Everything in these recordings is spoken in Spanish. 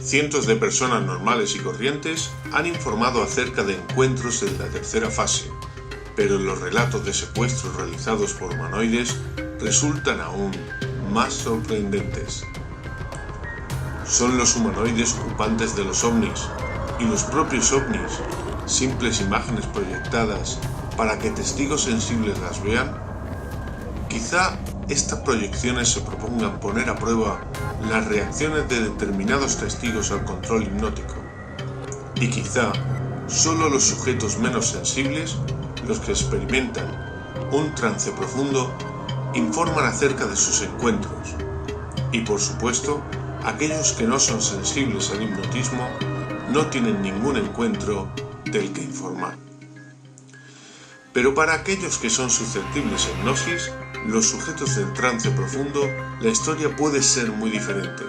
cientos de personas normales y corrientes han informado acerca de encuentros en la tercera fase, pero los relatos de secuestros realizados por humanoides resultan aún más sorprendentes. Son los humanoides ocupantes de los ovnis y los propios ovnis, simples imágenes proyectadas para que testigos sensibles las vean. Quizá estas proyecciones se propongan poner a prueba las reacciones de determinados testigos al control hipnótico, y quizá solo los sujetos menos sensibles, los que experimentan un trance profundo, informan acerca de sus encuentros, y por supuesto, aquellos que no son sensibles al hipnotismo no tienen ningún encuentro del que informar. Pero para aquellos que son susceptibles a hipnosis, los sujetos del trance profundo, la historia puede ser muy diferente.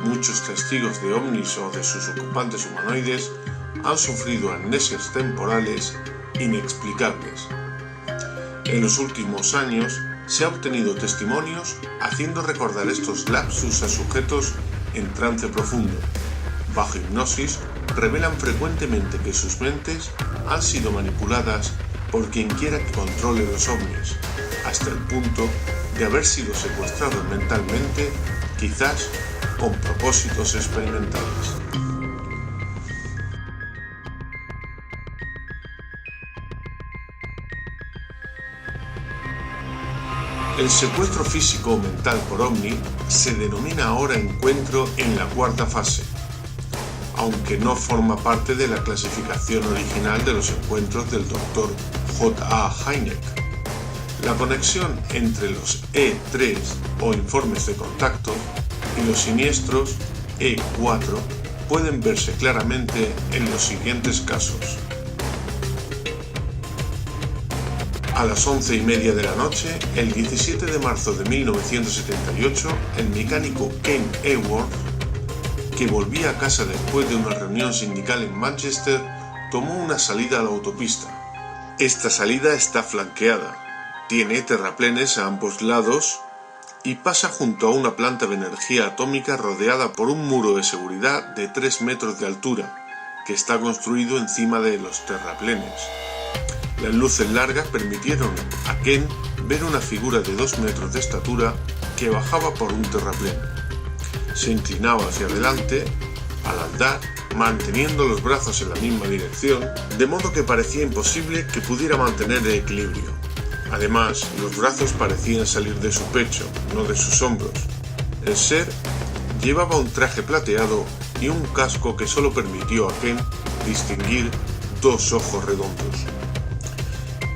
Muchos testigos de ovnis o de sus ocupantes humanoides han sufrido amnesias temporales inexplicables. En los últimos años se han obtenido testimonios haciendo recordar estos lapsus a sujetos en trance profundo. Bajo hipnosis, revelan frecuentemente que sus mentes han sido manipuladas por quien quiera que controle los ovnis, hasta el punto de haber sido secuestrados mentalmente, quizás con propósitos experimentales. El secuestro físico o mental por ovni se denomina ahora encuentro en la cuarta fase, aunque no forma parte de la clasificación original de los encuentros del Dr. J.A. Hynek. La conexión entre los E3 o informes de contacto y los siniestros E4 pueden verse claramente en los siguientes casos. A las 11:30 de la noche, el 17 de marzo de 1978, el mecánico Ken Ewart, que volvía a casa después de una reunión sindical en Manchester, tomó una salida a la autopista. Esta salida está flanqueada, tiene terraplenes a ambos lados y pasa junto a una planta de energía atómica rodeada por un muro de seguridad de 3 metros de altura, que está construido encima de los terraplenes. Las luces largas permitieron a Ken ver una figura de 2 metros de estatura que bajaba por un terraplén. Se inclinaba hacia adelante al andar, manteniendo los brazos en la misma dirección, de modo que parecía imposible que pudiera mantener el equilibrio. Además, los brazos parecían salir de su pecho, no de sus hombros. El ser llevaba un traje plateado y un casco que solo permitió a Ken distinguir 2 ojos redondos.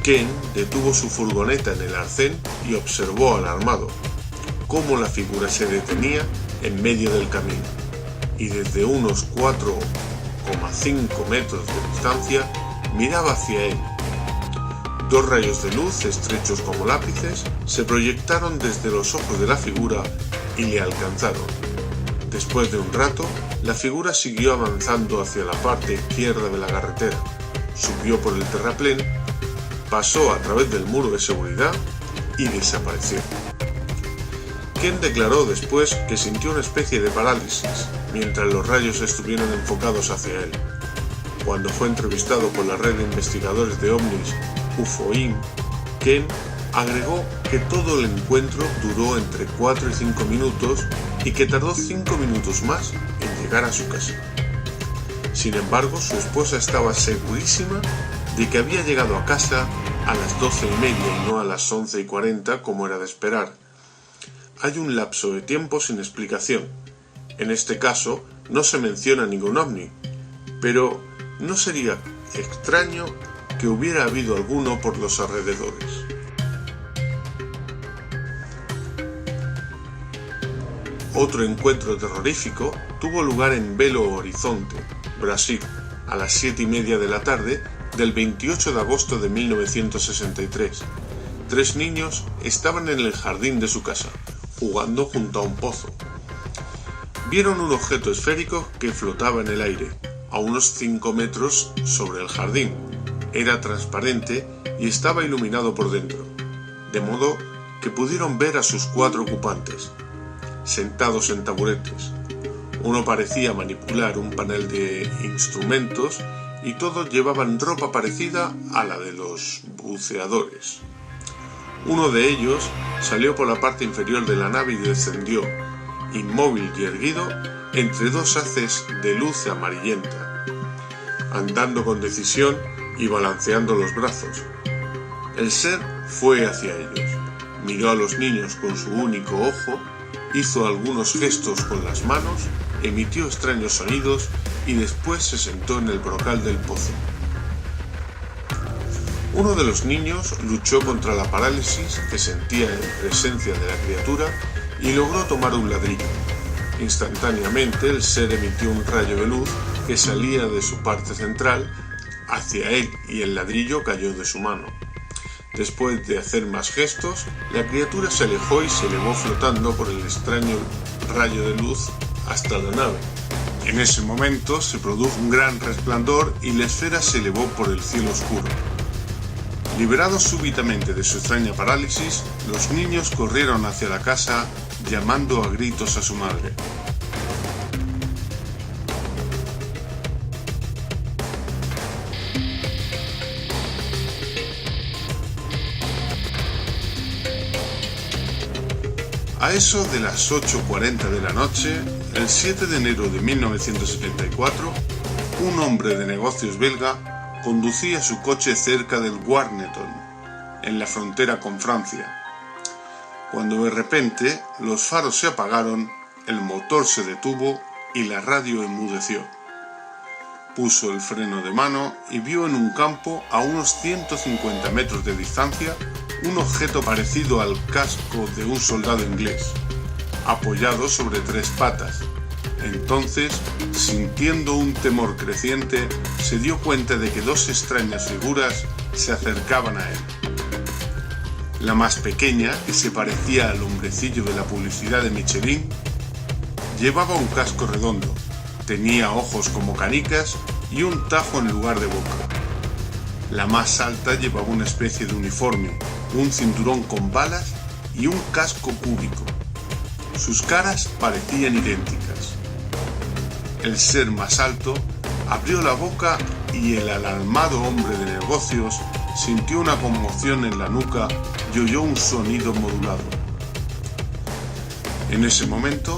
Ken detuvo su furgoneta en el arcén y observó alarmado cómo la figura se detenía en medio del camino, y desde unos 4,5 metros de distancia miraba hacia él. 2 rayos de luz, estrechos como lápices, se proyectaron desde los ojos de la figura y le alcanzaron. Después de un rato, la figura siguió avanzando hacia la parte izquierda de la carretera, subió por el terraplén, pasó a través del muro de seguridad y desapareció. Ken declaró después que sintió una especie de parálisis mientras los rayos estuvieron enfocados hacia él. Cuando fue entrevistado por la red de investigadores de ovnis UFOIM, Ken agregó que todo el encuentro duró entre 4 y 5 minutos y que tardó 5 minutos más en llegar a su casa. Sin embargo, su esposa estaba segurísima de que había llegado a casa a las 12:30 y no a las 11:40 como era de esperar. Hay un lapso de tiempo sin explicación. En este caso no se menciona ningún ovni, pero no sería extraño que hubiera habido alguno por los alrededores. Otro encuentro terrorífico tuvo lugar en Belo Horizonte, Brasil, a las 7:30 de la tarde del 28 de agosto de 1963. 3 niños estaban en el jardín de su casa, jugando junto a un pozo. Vieron un objeto esférico que flotaba en el aire, a unos 5 metros sobre el jardín. Era transparente y estaba iluminado por dentro, de modo que pudieron ver a sus 4 ocupantes, sentados en taburetes. Uno parecía manipular un panel de instrumentos y todos llevaban ropa parecida a la de los buceadores. Uno de ellos salió por la parte inferior de la nave y descendió, inmóvil y erguido, entre dos haces de luz amarillenta, andando con decisión y balanceando los brazos. El ser fue hacia ellos, miró a los niños con su único ojo, hizo algunos gestos con las manos, emitió extraños sonidos y después se sentó en el brocal del pozo. Uno de los niños luchó contra la parálisis que sentía en presencia de la criatura y logró tomar un ladrillo. Instantáneamente el ser emitió un rayo de luz que salía de su parte central hacia él y el ladrillo cayó de su mano. Después de hacer más gestos, la criatura se alejó y se elevó flotando por el extraño rayo de luz hasta la nave. En ese momento se produjo un gran resplandor y la esfera se elevó por el cielo oscuro. Liberados súbitamente de su extraña parálisis, los niños corrieron hacia la casa llamando a gritos a su madre. A eso de las 8:40 de la noche, el 7 de enero de 1974, un hombre de negocios belga conducía su coche cerca del Warneton, en la frontera con Francia, cuando de repente los faros se apagaron, el motor se detuvo y la radio enmudeció. Puso el freno de mano y vio en un campo a unos 150 metros de distancia un objeto parecido al casco de un soldado inglés, apoyado sobre 3 patas. Entonces, sintiendo un temor creciente, se dio cuenta de que 2 extrañas figuras se acercaban a él. La más pequeña, que se parecía al hombrecillo de la publicidad de Michelin, llevaba un casco redondo, tenía ojos como canicas y un tajo en lugar de boca. La más alta llevaba una especie de uniforme, un cinturón con balas y un casco cúbico. Sus caras parecían idénticas. El ser más alto abrió la boca y el alarmado hombre de negocios sintió una conmoción en la nuca y oyó un sonido modulado. En ese momento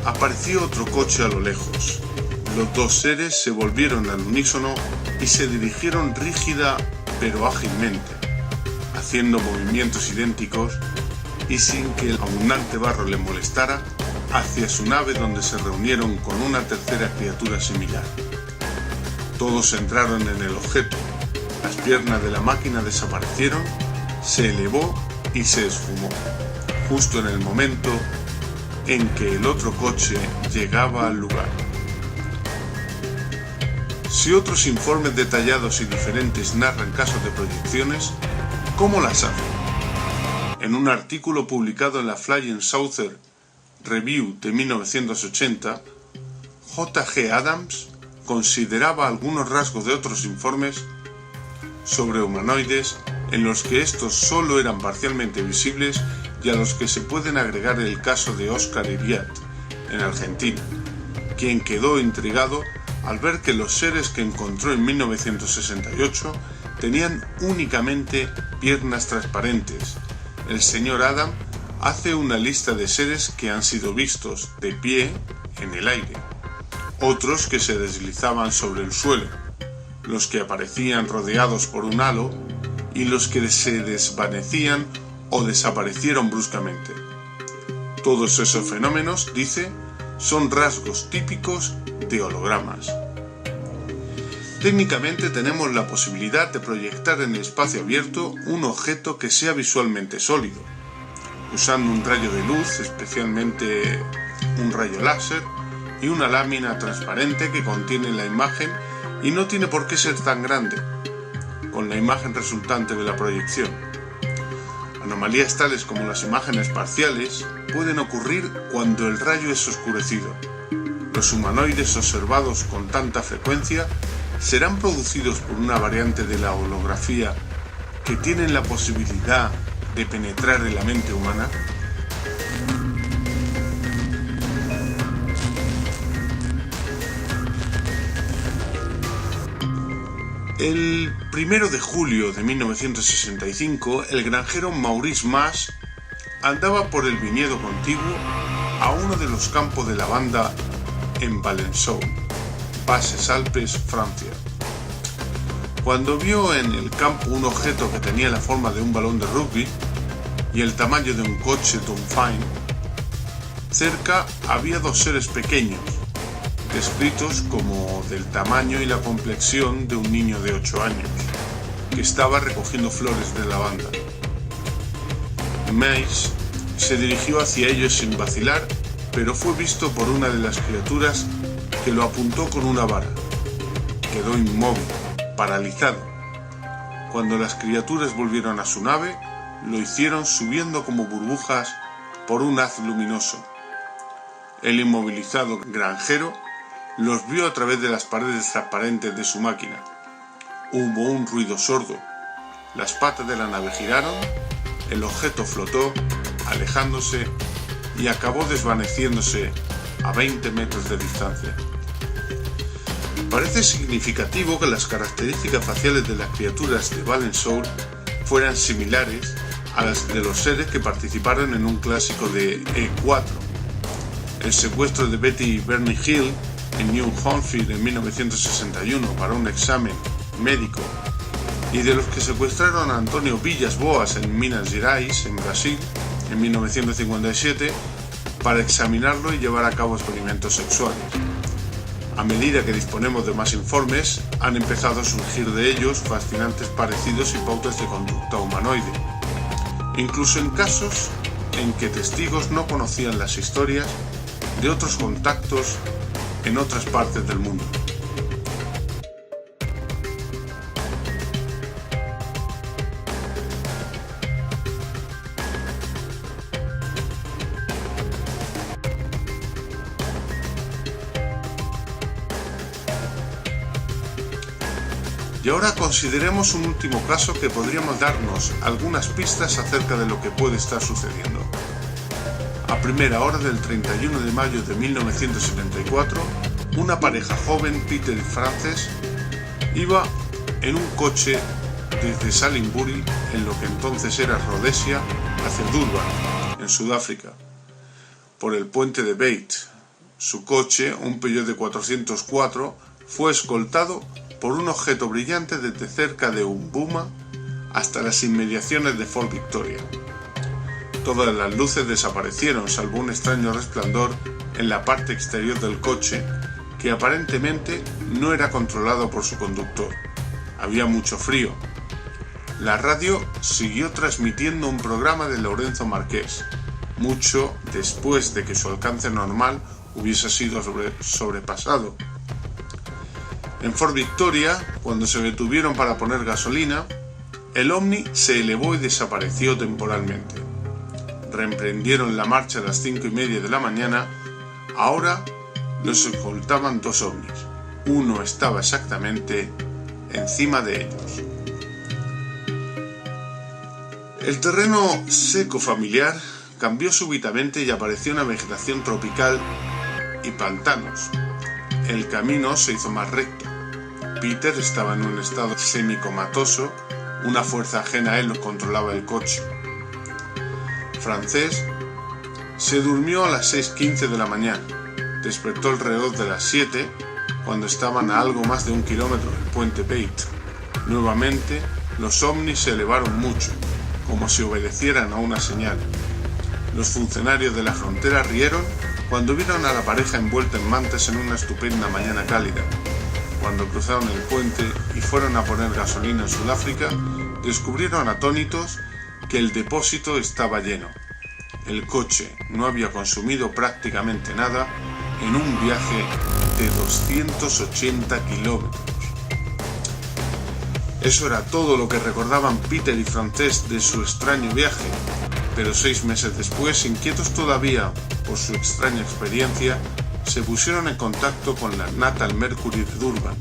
apareció otro coche a lo lejos. Los 2 seres se volvieron al unísono y se dirigieron rígida pero ágilmente, haciendo movimientos idénticos y sin que el abundante barro le molestara, hacia su nave donde se reunieron con una tercera criatura similar. Todos entraron en el objeto, las piernas de la máquina desaparecieron, se elevó y se esfumó, justo en el momento en que el otro coche llegaba al lugar. Si otros informes detallados y diferentes narran casos de proyecciones, ¿cómo las hacen? En un artículo publicado en la Flying Saucer Review de 1980, J.G. Adams consideraba algunos rasgos de otros informes sobre humanoides en los que estos solo eran parcialmente visibles y a los que se pueden agregar el caso de Oscar Iriart, en Argentina, quien quedó intrigado al ver que los seres que encontró en 1968 tenían únicamente piernas transparentes. El señor Adam hace una lista de seres que han sido vistos de pie en el aire, otros que se deslizaban sobre el suelo, los que aparecían rodeados por un halo y los que se desvanecían o desaparecieron bruscamente. Todos esos fenómenos, dice, son rasgos típicos de hologramas. Técnicamente tenemos la posibilidad de proyectar en el espacio abierto un objeto que sea visualmente sólido, usando un rayo de luz, especialmente un rayo láser, y una lámina transparente que contiene la imagen y no tiene por qué ser tan grande, con la imagen resultante de la proyección. Anomalías tales como las imágenes parciales pueden ocurrir cuando el rayo es oscurecido. Los humanoides observados con tanta frecuencia serán producidos por una variante de la holografía que tienen la posibilidad de penetrar en la mente humana. El 1 de julio de 1965, el granjero Maurice Mas andaba por el viñedo contiguo a uno de los campos de lavanda en Valensole, Bases Alpes, Francia. Cuando vio en el campo un objeto que tenía la forma de un balón de rugby y el tamaño de un coche Dongfeng, cerca había dos seres pequeños, descritos como del tamaño y la complexión de un niño de 8 años, que estaba recogiendo flores de lavanda. Mace se dirigió hacia ellos sin vacilar, pero fue visto por una de las criaturas que lo apuntó con una vara. Quedó inmóvil, paralizado. Cuando las criaturas volvieron a su nave, lo hicieron subiendo como burbujas por un haz luminoso. El inmovilizado granjero los vio a través de las paredes transparentes de su máquina. Hubo un ruido sordo. Las patas de la nave giraron, el objeto flotó, alejándose, y acabó desvaneciéndose a 20 metros de distancia. Parece significativo que las características faciales de las criaturas de Valensole fueran similares a las de los seres que participaron en un clásico de E4, el secuestro de Betty y Bernie Hill en New Hampshire en 1961 para un examen médico, y de los que secuestraron a Antonio Villas Boas en Minas Gerais, en Brasil, en 1957, para examinarlo y llevar a cabo experimentos sexuales. A medida que disponemos de más informes, han empezado a surgir de ellos fascinantes parecidos y pautas de conducta humanoide, incluso en casos en que testigos no conocían las historias de otros contactos en otras partes del mundo. Y ahora consideremos un último caso que podríamos darnos algunas pistas acerca de lo que puede estar sucediendo. A primera hora del 31 de mayo de 1974, una pareja joven, Peter y Frances, iba en un coche desde Salisbury, en lo que entonces era Rhodesia, hacia Durban, en Sudáfrica, por el puente de Bates. Su coche, un Peugeot de 404, fue escoltado por un objeto brillante desde cerca de Ubuma hasta las inmediaciones de Fort Victoria. Todas las luces desaparecieron, salvo un extraño resplandor en la parte exterior del coche, que aparentemente no era controlado por su conductor. Había mucho frío. La radio siguió transmitiendo un programa de Lorenzo Márquez, mucho después de que su alcance normal hubiese sido sobrepasado. En Fort Victoria, cuando se detuvieron para poner gasolina, el Omni se elevó y desapareció temporalmente. Reemprendieron la marcha a las 5:30 de la mañana. Ahora los escoltaban dos ovnis. Uno estaba exactamente encima de ellos. El terreno seco familiar cambió súbitamente y apareció una vegetación tropical y pantanos. El camino se hizo más recto. Peter estaba en un estado semicomatoso. Una fuerza ajena a él controlaba el coche. Frances se durmió a las 6:15 de la mañana. Despertó alrededor de las 7, cuando estaban a algo más de 1 kilómetro del puente Bates. Nuevamente, los ovnis se elevaron mucho, como si obedecieran a una señal. Los funcionarios de la frontera rieron cuando vieron a la pareja envuelta en mantas en una estupenda mañana cálida. Cuando cruzaron el puente y fueron a poner gasolina en Sudáfrica, descubrieron atónitos que el depósito estaba lleno. El coche no había consumido prácticamente nada en un viaje de 280 kilómetros. Eso era todo lo que recordaban Peter y Frances de su extraño viaje, pero 6 meses después, inquietos todavía por su extraña experiencia, se pusieron en contacto con la Natal Mercury de Durban,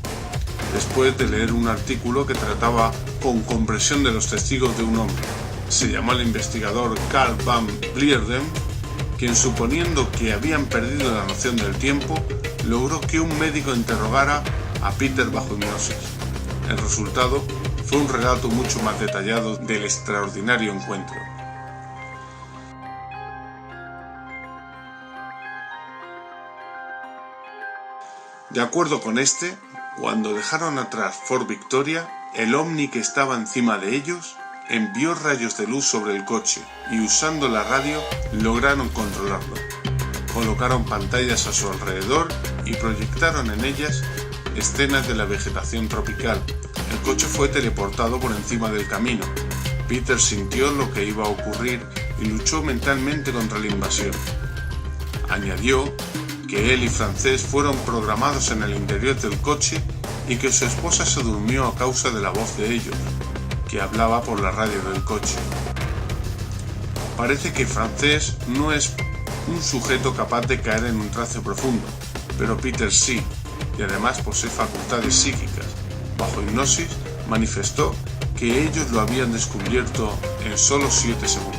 después de leer un artículo que trataba con comprensión de los testigos de un hombre. Se llamó al investigador Carl Van Bleerden, quien, suponiendo que habían perdido la noción del tiempo, logró que un médico interrogara a Peter bajo hipnosis. El resultado fue un relato mucho más detallado del extraordinario encuentro. De acuerdo con este, cuando dejaron atrás Fort Victoria, el ovni que estaba encima de ellos envió rayos de luz sobre el coche y usando la radio lograron controlarlo. Colocaron pantallas a su alrededor y proyectaron en ellas escenas de la vegetación tropical. El coche fue teleportado por encima del camino. Peter sintió lo que iba a ocurrir y luchó mentalmente contra la invasión. Añadió que él y Frances fueron programados en el interior del coche y que su esposa se durmió a causa de la voz de ellos, que hablaba por la radio del coche. Parece que Frances no es un sujeto capaz de caer en un trance profundo, pero Peter sí, y además posee facultades psíquicas. Bajo hipnosis manifestó que ellos lo habían descubierto en solo 7 segundos.